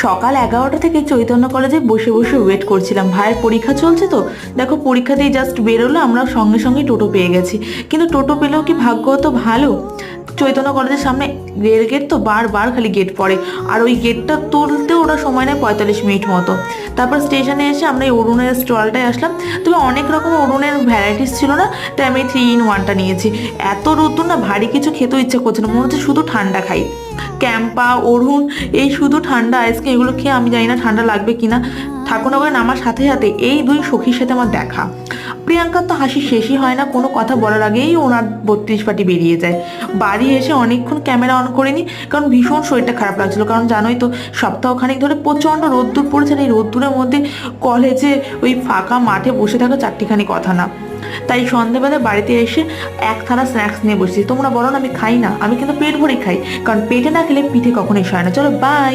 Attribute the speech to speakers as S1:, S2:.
S1: সকাল 11টা থেকে চৈতন্য কলেজে বসে বসে ওয়েট করছিলাম, ভাইয়ের পরীক্ষা চলছে তো। দেখো পরীক্ষাতেই জাস্ট বেরোলো, আমরা সঙ্গে সঙ্গে টোটো পেয়ে গেছি। কিন্তু টোটো পেলেও কি ভাগ্য তো ভালো, চৈতন্য কলেজের সামনে রেল গেট তো, বারবার খালি গেট পড়ে, আর ওই গেটটা তুলতে ওরা সময় নেয় 45 মিনিট মতো। তারপর স্টেশনে এসে আমরা এই অরুণের স্টলটায় আসলাম। তবে অনেক রকম অরুণের ভ্যারাইটিস ছিল না, তাই আমি 3 in 1টা নিয়েছি। এত রোদ্দুর না, ভারী কিছু খেতেও ইচ্ছে করছে না, মনে হচ্ছে শুধু ঠান্ডা খাই। ক্যাম্পা, অরুণ, এই শুধু ঠান্ডা আইসক্রিম, এগুলো খেয়ে আমি জানি না ঠান্ডা লাগবে কিনা। ঠাকুরনগরে নামার সাথে সাথে এই দুই সখীর সাথে আমার দেখা। প্রিয়াঙ্কার তো হাসি শেষই হয় না, কোনো কথা বলার আগেই ওনার 32 পাটি বেরিয়ে যায়। বাড়ি এসে অনেকক্ষণ ক্যামেরা অন করিনি, কারণ ভীষণ শরীরটা খারাপ লাগছিল। কারণ জানোই তো সপ্তাহখানেক ধরে প্রচণ্ড রোদ্দুর পড়েছে, আর এই রোদ্দুরের মধ্যে কলেজে ওই ফাঁকা মাঠে বসে থাকা চারটিখানি কথা না। তাই সন্ধেবেলা বাড়িতে এসে এক থালা স্ন্যাক্স নিয়ে বসেছি। তোমরা বলো না আমি খাই না, আমি কিন্তু পেট ভরে খাই, কারণ পেটে না খেলে পিঠে কখনোই সয় না। চলো বাই।